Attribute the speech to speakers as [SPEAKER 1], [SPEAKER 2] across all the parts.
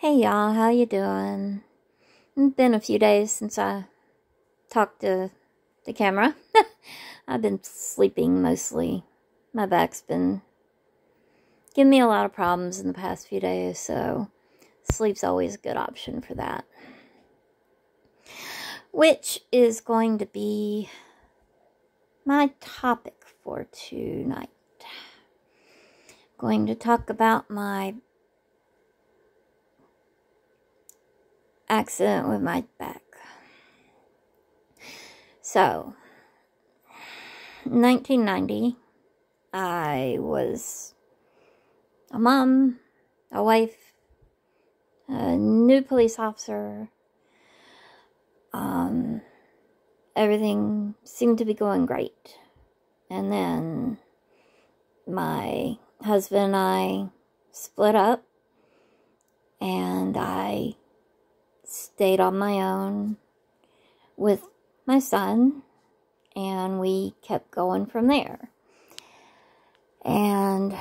[SPEAKER 1] Hey y'all, how you doing? It's been a few days since I talked to the camera. I've been sleeping mostly. My back's been giving me a lot of problems in the past few days, so sleep's always a good option for that. Which is going to be my topic for tonight. Going to talk about my accident with my back. So, 1990, I was a mom, a wife, a new police officer. Everything seemed to be going great. And then my husband and I split up, and I stayed on my own with my son, and we kept going from there. And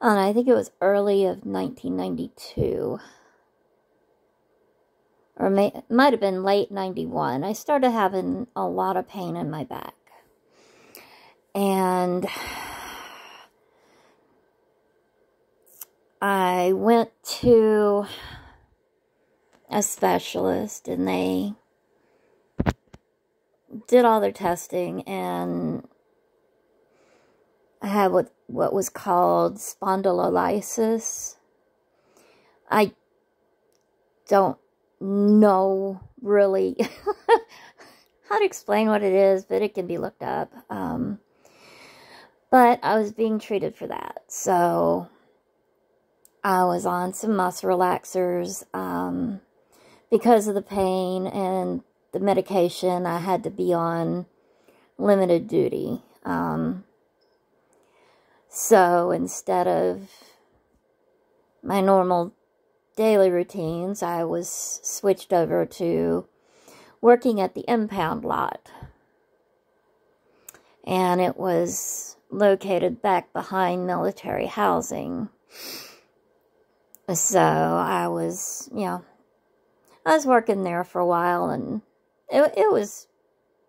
[SPEAKER 1] I think it was early of 1992, or it might have been late 91, I started having a lot of pain in my back. And I went to a specialist, and they did all their testing, and I had what was called spondylolysis. I don't know really how to explain what it is, but it can be looked up. But I was being treated for that, so I was on some muscle relaxers. Because of the pain and the medication, I had to be on limited duty. So instead of my normal daily routines, I was switched over to working at the impound lot. And it was located back behind military housing. So I was working there for a while, and it was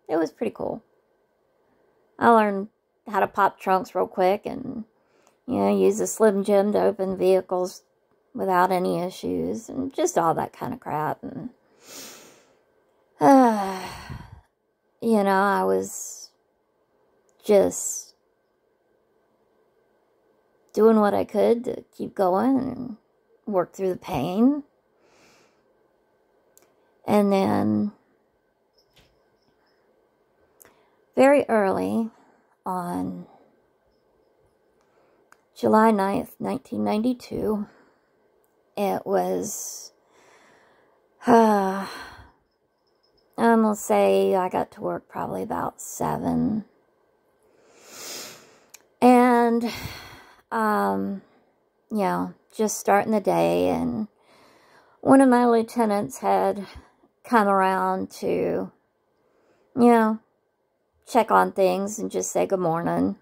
[SPEAKER 1] pretty cool. I learned how to pop trunks real quick, and use a Slim Jim to open vehicles without any issues, and just all that kind of crap. And I was just doing what I could to keep going and work through the pain. And then, very early on July 9th, 1992, it was, I'm going to say I got to work probably about 7. And, just starting the day, and one of my lieutenants had come around to, check on things and just say good morning.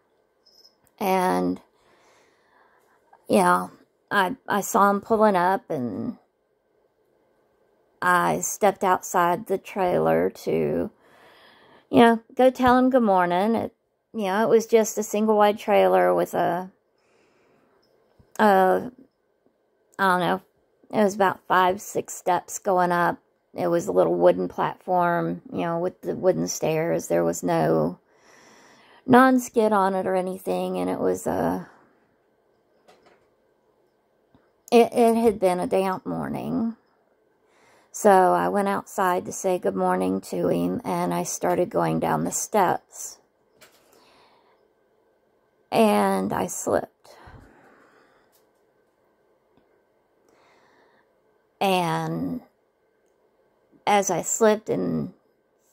[SPEAKER 1] And, I saw him pulling up, and I stepped outside the trailer to, go tell him good morning. It was just a single wide trailer with I don't know, it was about 5-6 steps going up. It was a little wooden platform, with the wooden stairs. There was no non-skid on it or anything, and it was it had been a damp morning. So I went outside to say good morning to him, and I started going down the steps. And I slipped. And as I slipped and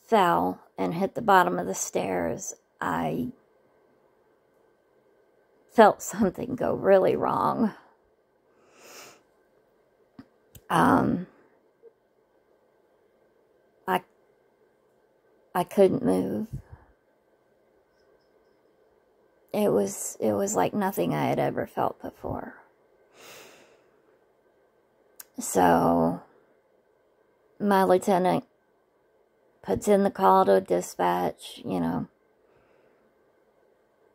[SPEAKER 1] fell and hit the bottom of the stairs, I felt something go really wrong. I couldn't move. it was like nothing I had ever felt before. So my lieutenant puts in the call to dispatch, you know,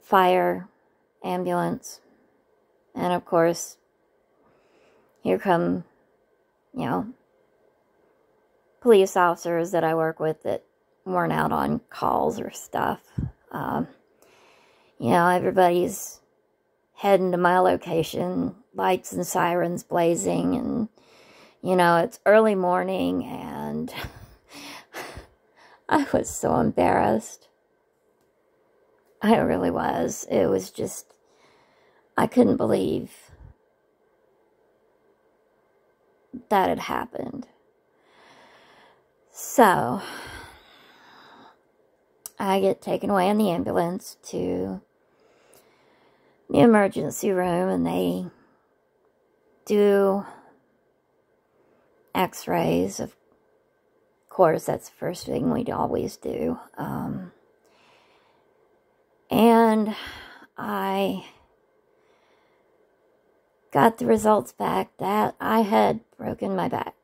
[SPEAKER 1] fire, ambulance, and of course, here come, you know, police officers that I work with that weren't out on calls or stuff. You know, everybody's heading to my location, lights and sirens blazing, and, you know, it's early morning, and I was so embarrassed. I really was. It was just, I couldn't believe that had happened. So, I get taken away in the ambulance to the emergency room, and they do x-rays. Of course, that's the first thing we'd always do. And I got the results back that I had broken my back.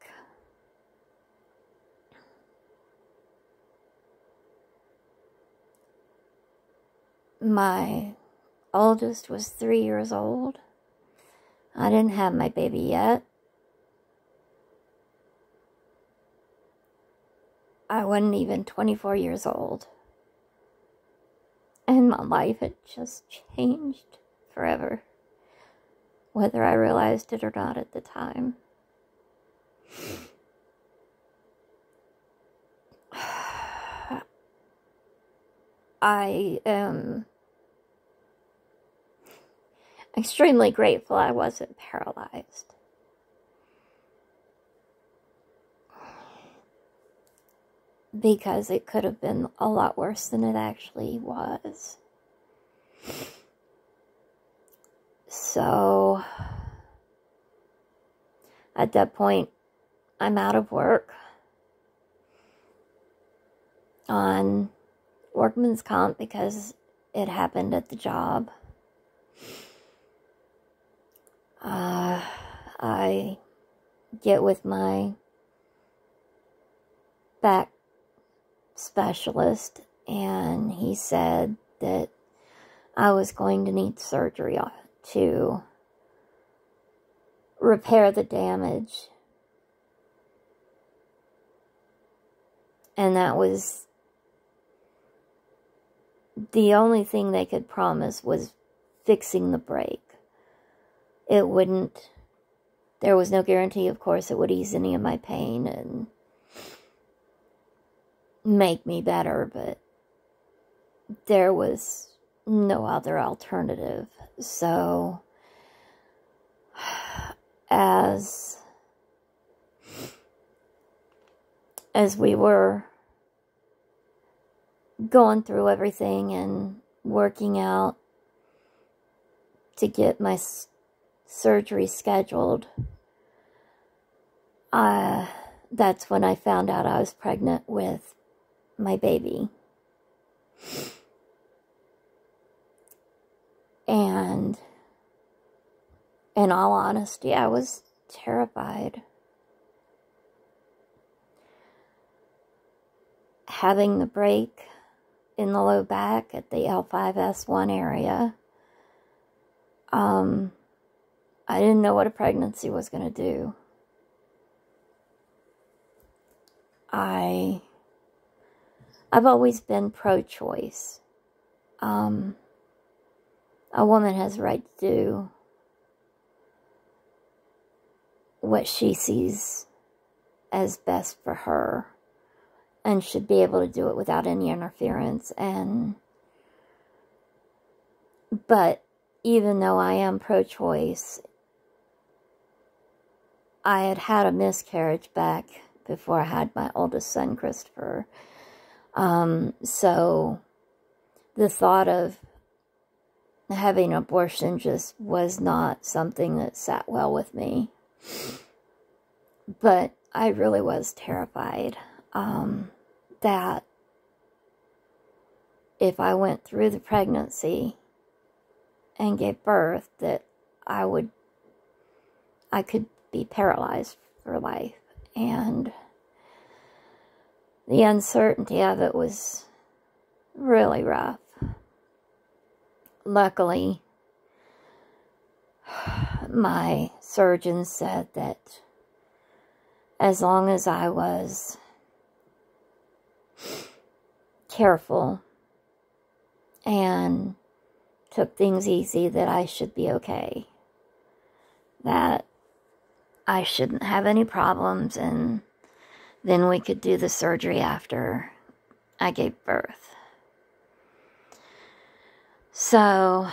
[SPEAKER 1] My oldest was 3 years old. I didn't have my baby yet. I wasn't even 24 years old. And my life had just changed forever, whether I realized it or not at the time. I am extremely grateful I wasn't paralyzed. Because it could have been a lot worse than it actually was. So, at that point, I'm out of work on workman's comp because it happened at the job. I get with my back specialist, and he said that I was going to need surgery to repair the damage. And that was the only thing they could promise, was fixing the break. It wouldn't, there was no guarantee, of course, it would ease any of my pain and make me better, but there was no other alternative. So, as we were going through everything and working out to get my surgery scheduled, that's when I found out I was pregnant with my baby. And in all honesty, I was terrified. Having the break in the low back at the L5-S1 area, I didn't know what a pregnancy was going to do. I've always been pro-choice. A woman has the right to do what she sees as best for her, and should be able to do it without any interference. But even though I am pro-choice, I had had a miscarriage back before I had my oldest son, Christopher. So the thought of having an abortion just was not something that sat well with me. But I really was terrified that if I went through the pregnancy and gave birth that I could be paralyzed for life. And the uncertainty of it was really rough. Luckily, my surgeon said that as long as I was careful and took things easy, that I should be okay. That I shouldn't have any problems, and then we could do the surgery after I gave birth. So,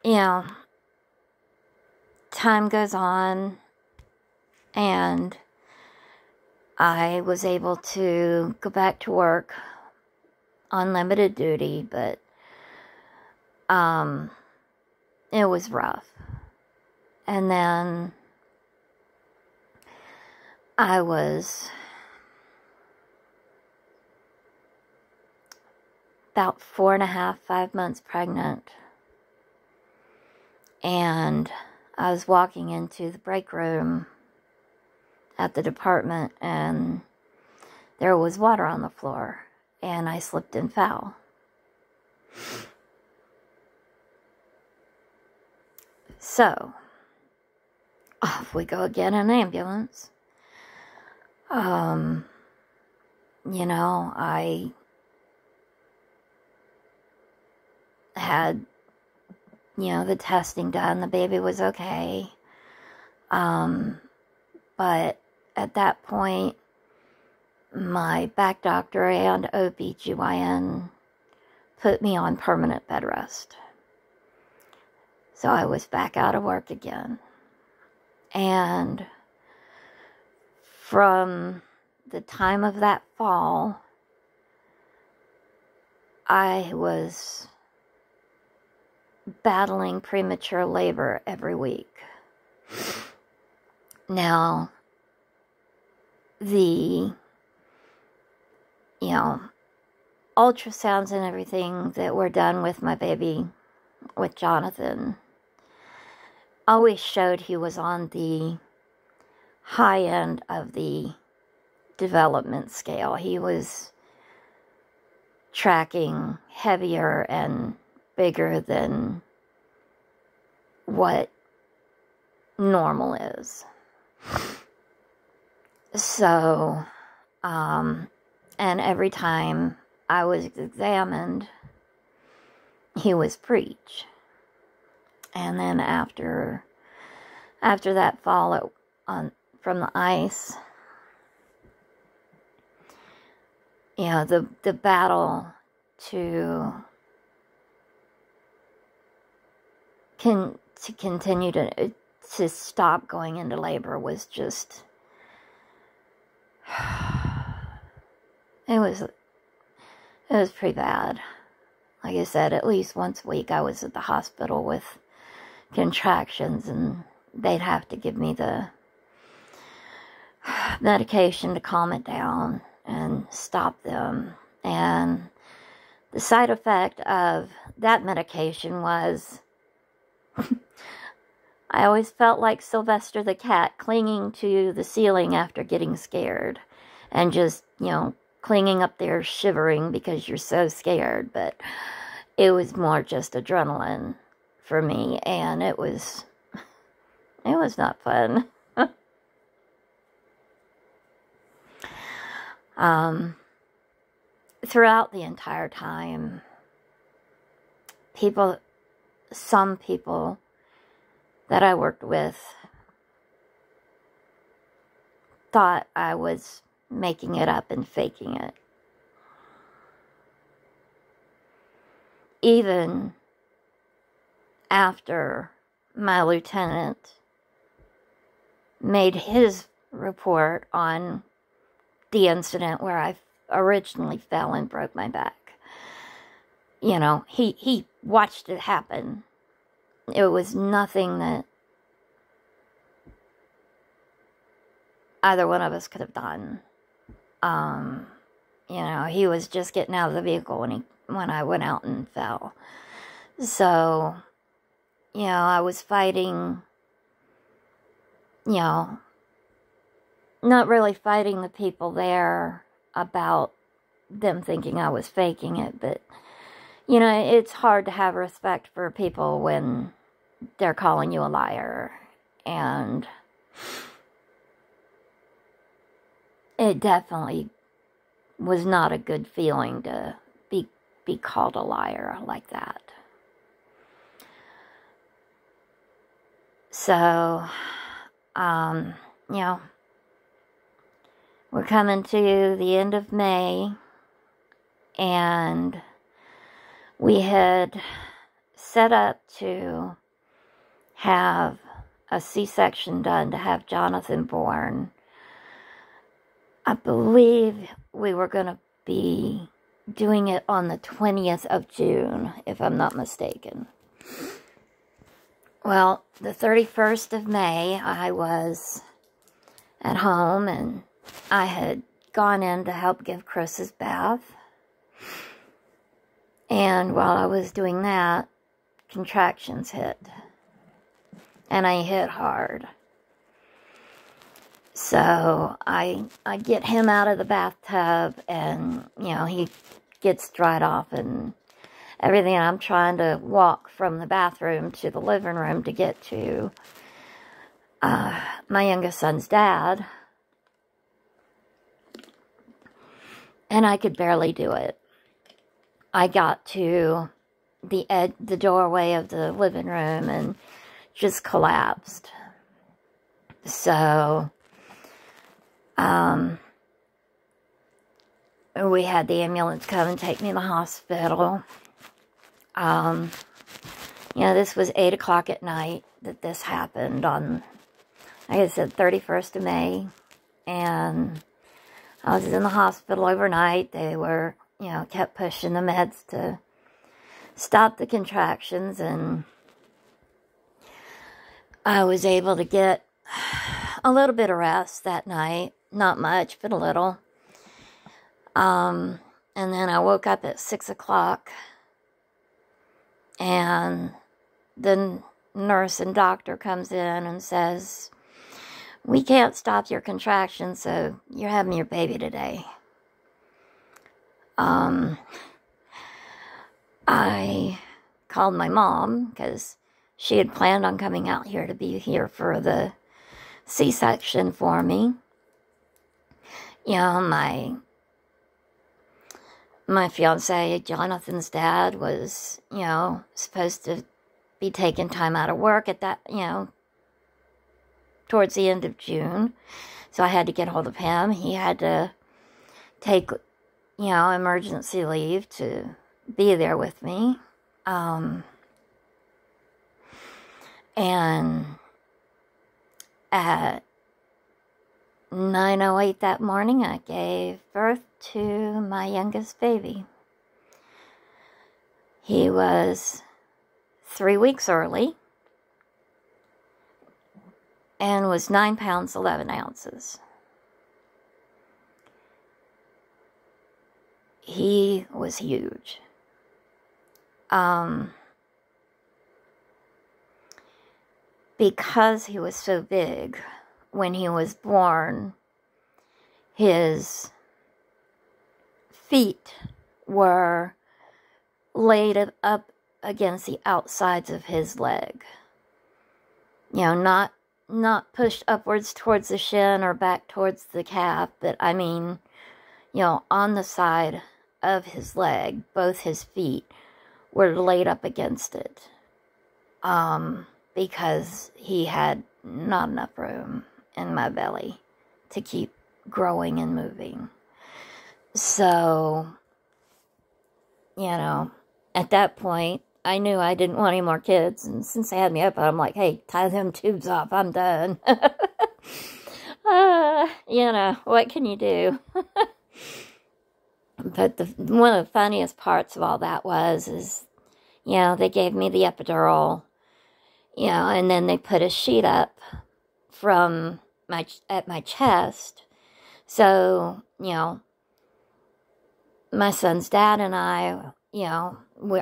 [SPEAKER 1] you know, time goes on, and I was able to go back to work on limited duty, but it was rough. And then I was about 4.5, 5 months pregnant, and I was walking into the break room at the department, and there was water on the floor, and I slipped and fell. So, off we go again in an ambulance. You know, I had, you know, the testing done. The baby was okay. But at that point, my back doctor and OBGYN put me on permanent bed rest. So I was back out of work again. And from the time of that fall, I was battling premature labor every week. Now, the, you know, ultrasounds and everything that were done with my baby, with Jonathan, always showed he was on the high end of the development scale. He was tracking heavier and bigger than what normal is. So, and every time I was examined, he was preach. And then after that fall from the ice, you know, the battle to continue to stop going into labor was just, it was pretty bad. Like I said, at least once a week I was at the hospital with contractions, and they'd have to give me the medication to calm it down and stop them. And the side effect of that medication was I always felt like Sylvester the cat clinging to the ceiling after getting scared, and just, you know, clinging up there shivering because you're so scared. But it was more just adrenaline for me, and it was not fun. Throughout the entire time, some people that I worked with thought I was making it up and faking it. Even after my lieutenant made his report on the incident where I originally fell and broke my back. You know, he watched it happen. It was nothing that either one of us could have done. You know, he was just getting out of the vehicle when I went out and fell. So, I was fighting, not really fighting the people there about them thinking I was faking it, but, it's hard to have respect for people when they're calling you a liar, and it definitely was not a good feeling to be called a liar like that. So, we're coming to the end of May, and we had set up to have a C-section done to have Jonathan born. I believe we were going to be doing it on the 20th of June, if I'm not mistaken. Well, the 31st of May, I was at home, and I had gone in to help give Chris his bath. And while I was doing that, contractions hit. And I hit hard. So I get him out of the bathtub, and, he gets dried off and everything. And I'm trying to walk from the bathroom to the living room to get to my youngest son's dad. And I could barely do it. I got to the doorway of the living room and just collapsed. So, we had the ambulance come and take me to the hospital. This was 8 o'clock at night that this happened on, like I said, 31st of May. And I was in the hospital overnight. They were, kept pushing the meds to stop the contractions, and I was able to get a little bit of rest that night. Not much, but a little. And then I woke up at 6 o'clock, and the nurse and doctor comes in and says, "We can't stop your contractions, so you're having your baby today." I called my mom, because she had planned on coming out here to be here for the C-section for me. My fiance, Jonathan's dad, was, supposed to be taking time out of work at that, towards the end of June. So I had to get hold of him. He had to take, emergency leave to be there with me. And at 9:08 that morning, I gave birth to my youngest baby. He was 3 weeks early and was 9 pounds, 11 ounces. He was huge. Because he was so big, when he was born, his feet were laid up against the outsides of his leg. Not pushed upwards towards the shin or back towards the calf, but I mean, on the side of his leg, both his feet were laid up against it. Because he had not enough room in my belly to keep growing and moving. So, at that point, I knew I didn't want any more kids. And since they had me up, I'm like, hey, tie them tubes off. I'm done. What can you do? But one of the funniest parts of all that is, they gave me the epidural, and then they put a sheet up at my chest. So, my son's dad and I,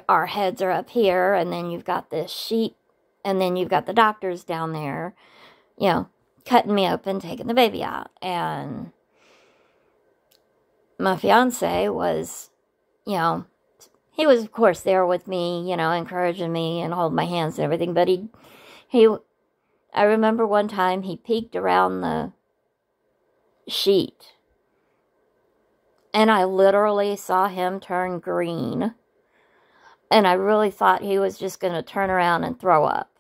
[SPEAKER 1] our heads are up here, and then you've got this sheet, and then you've got the doctors down there, you know, cutting me open, taking the baby out. And my fiance was, you know, he was, of course, there with me, you know, encouraging me and holding my hands and everything. But I remember one time he peeked around the sheet, and I literally saw him turn green. And I really thought he was just going to turn around and throw up.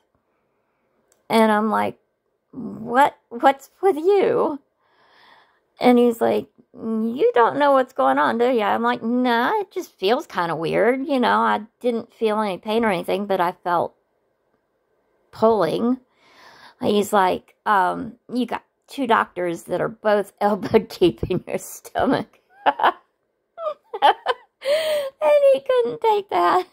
[SPEAKER 1] And I'm like, what's with you? And he's like, you don't know what's going on, do you? I'm like, nah, it just feels kind of weird. You know, I didn't feel any pain or anything, but I felt pulling. He's like, you got 2 doctors that are both elbow deep in your stomach. And he couldn't take that.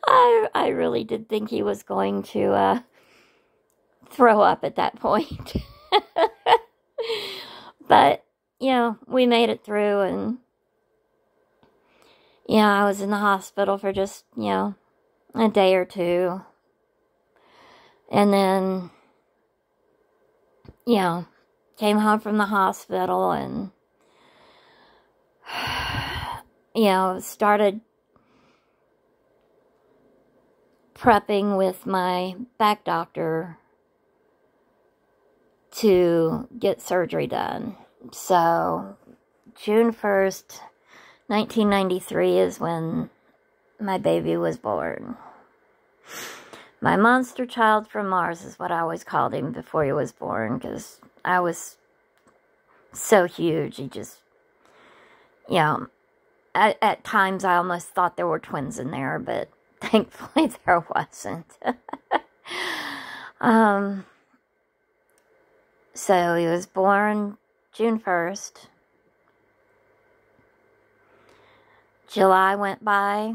[SPEAKER 1] I really did think he was going to throw up at that point. But, you know, we made it through, and, you know, I was in the hospital for just, you know, a day or two. And then, you know, came home from the hospital and, you know, started prepping with my back doctor to get surgery done. So, June 1st, 1993 is when my baby was born. My monster child from Mars is what I always called him before he was born, because I was so huge. He just, you know, at times I almost thought there were twins in there, but thankfully there wasn't. So he was born June 1st. July went by,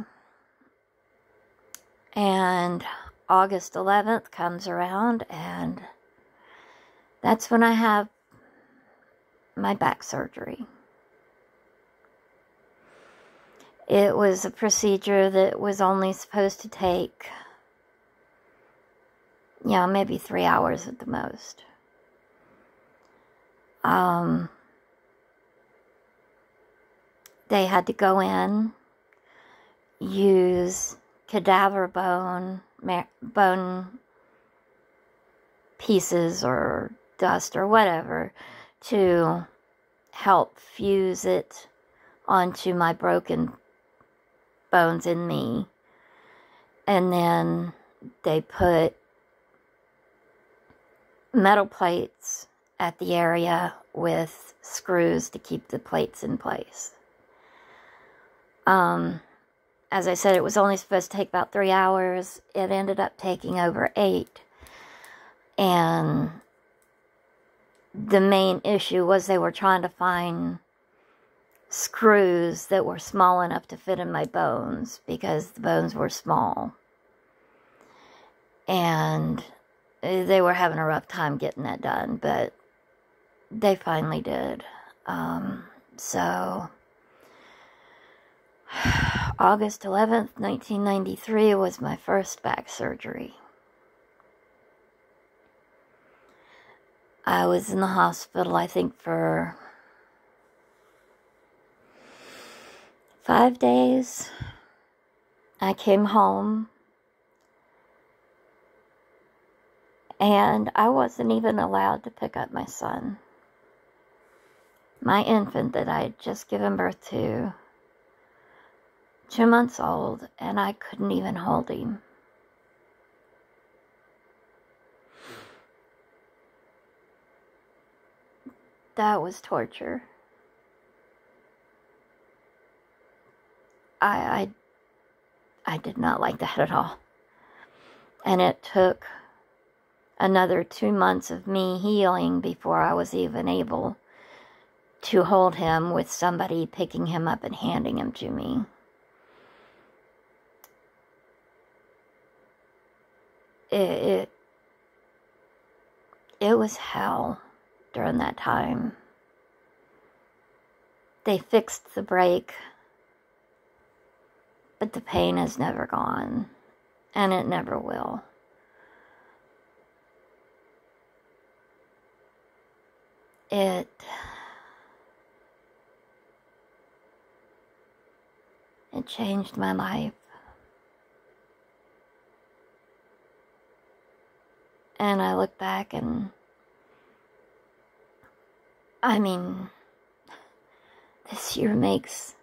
[SPEAKER 1] and August 11th comes around, and that's when I have my back surgery. It was a procedure that was only supposed to take, you know, maybe 3 hours at the most. They had to go in, use cadaver bone pieces or dust or whatever to help fuse it onto my broken bones in me. And then they put metal plates at the area with screws to keep the plates in place. As I said, it was only supposed to take about 3 hours. It ended up taking over 8. And the main issue was they were trying to find screws that were small enough to fit in my bones, because the bones were small. And they were having a rough time getting that done, but they finally did. So August 11th, 1993 was my first back surgery. I was in the hospital, I think, for 5 days. I came home, and I wasn't even allowed to pick up my son, my infant that I had just given birth to, 2 months old, and I couldn't even hold him. That was torture. I did not like that at all. And it took another 2 months of me healing before I was even able to hold him with somebody picking him up and handing him to me. It was hell during that time. They fixed the break But the pain is never gone, and it never will. It changed my life. And I look back and, I mean, this year makes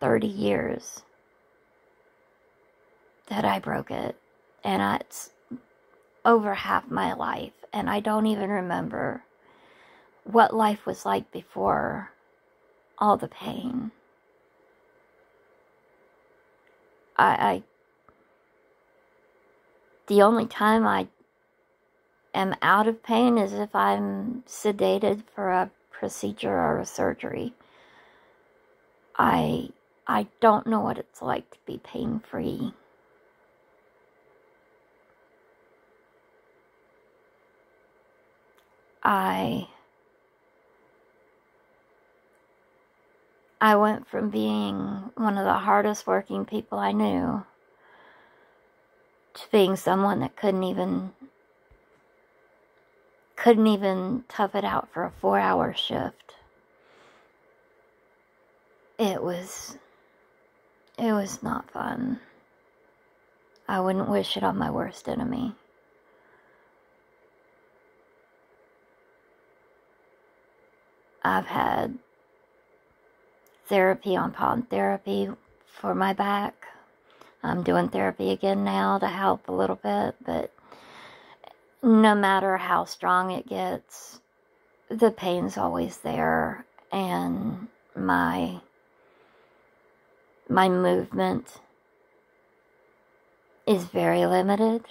[SPEAKER 1] 30 years that I broke it. And it's over half my life. And I don't even remember what life was like before all the pain. The only time I am out of pain is if I'm sedated for a procedure or a surgery. I don't know what it's like to be pain-free. I went from being one of the hardest working people I knew to being someone that couldn't even tough it out for a 4-hour shift. It was not fun. I wouldn't wish it on my worst enemy. I've had therapy upon therapy for my back. I'm doing therapy again now to help a little bit, but no matter how strong it gets, the pain's always there, and my movement is very limited.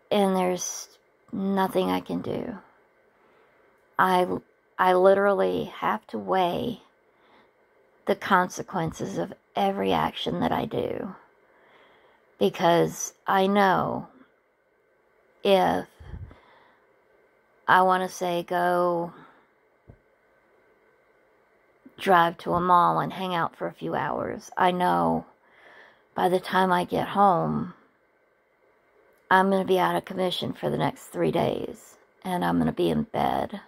[SPEAKER 1] And there's nothing I can do. I literally have to weigh the consequences of every action that I do, because I know if I want to say go drive to a mall and hang out for a few hours, I know by the time I get home, I'm going to be out of commission for the next 3 days, and I'm going to be in bed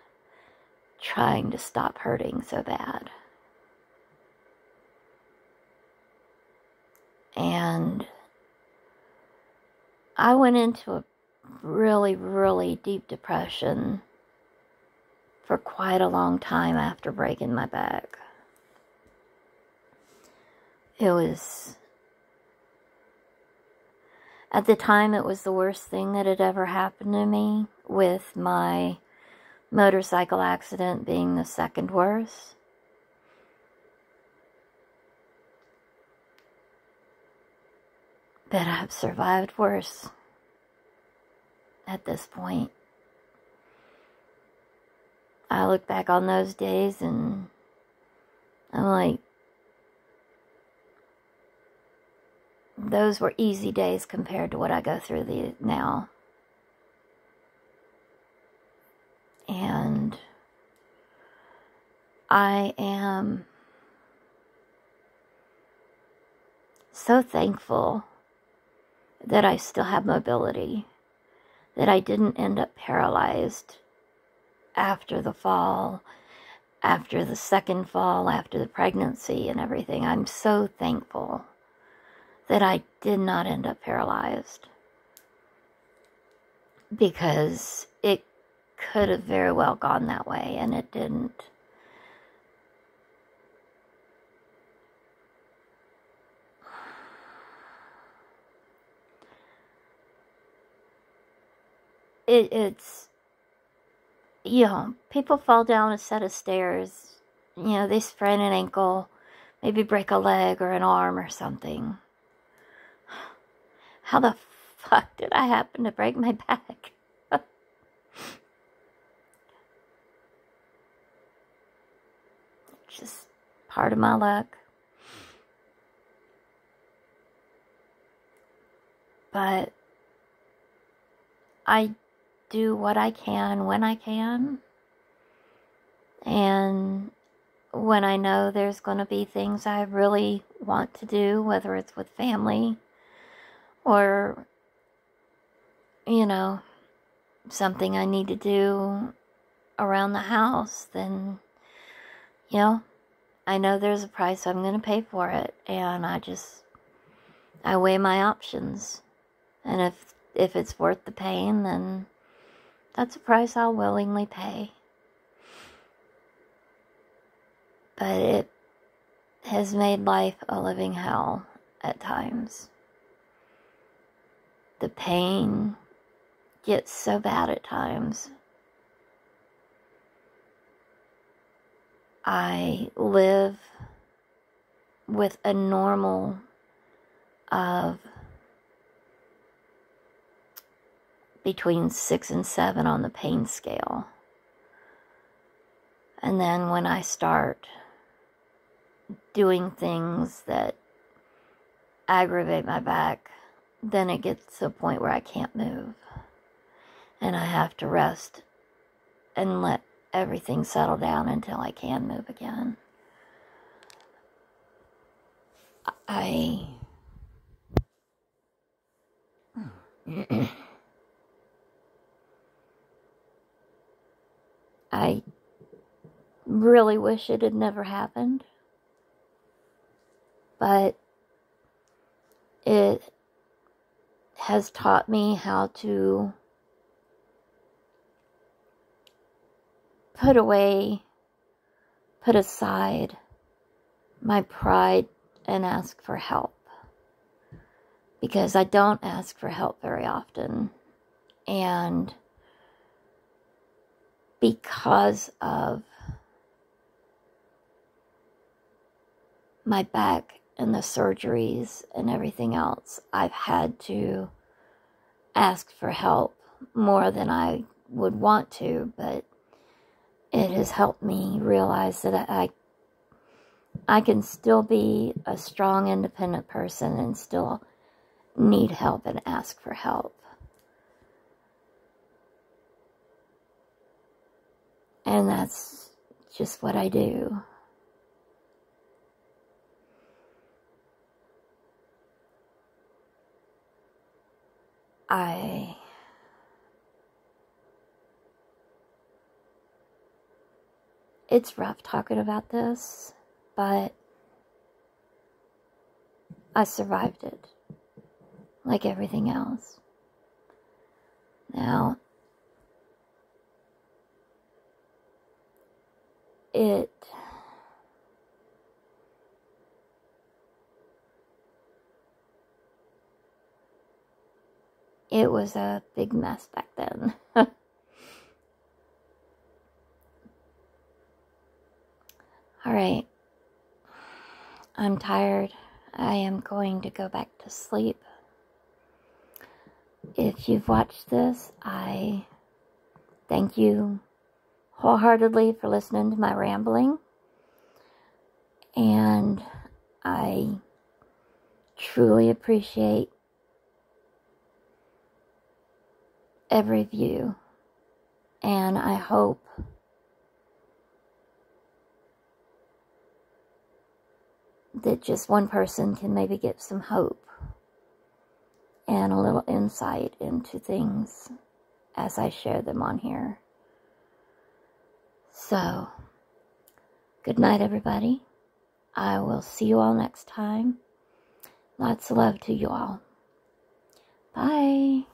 [SPEAKER 1] trying to stop hurting so bad. And I went into a really, really deep depression for quite a long time after breaking my back. It was, at the time, it was the worst thing that had ever happened to me, with my motorcycle accident being the second worst. But I've survived worse at this point. I look back on those days and I'm like, those were easy days compared to what I go through now. And I am so thankful that I still have mobility, that I didn't end up paralyzed after the fall, after the second fall, after the pregnancy and everything. I'm so thankful that I did not end up paralyzed, because it could have very well gone that way, and it didn't. It's, people fall down a set of stairs, they sprain an ankle, maybe break a leg or an arm or something. How the fuck did I happen to break my back? Just part of my luck. But I do what I can when I can. And when I know there's going to be things I really want to do, whether it's with family or, you know, something I need to do around the house, then, you know, I know there's a price I'm going to pay for it. And I weigh my options. And if it's worth the pain, then that's a price I'll willingly pay. But it has made life a living hell at times. The pain gets so bad at times. I live with a normal of between 6 and 7 on the pain scale. And then when I start doing things that aggravate my back, then it gets to a point where I can't move. And I have to rest and let everything settle down until I can move again. I really wish it had never happened, but it has taught me how to put aside my pride and ask for help, because I don't ask for help very often. And because of my back and the surgeries and everything else, I've had to ask for help more than I would want to, but it has helped me realize that I can still be a strong, independent person and still need help and ask for help. And that's just what I do. It's rough talking about this, but I survived it, like everything else. Now, it was a big mess back then. Alright, I'm tired. I am going to go back to sleep. If you've watched this, I thank you wholeheartedly for listening to my rambling. And I truly appreciate every view. And I hope that just one person can maybe get some hope and a little insight into things as I share them on here. So, good night, everybody. I will see you all next time. Lots of love to you all. Bye.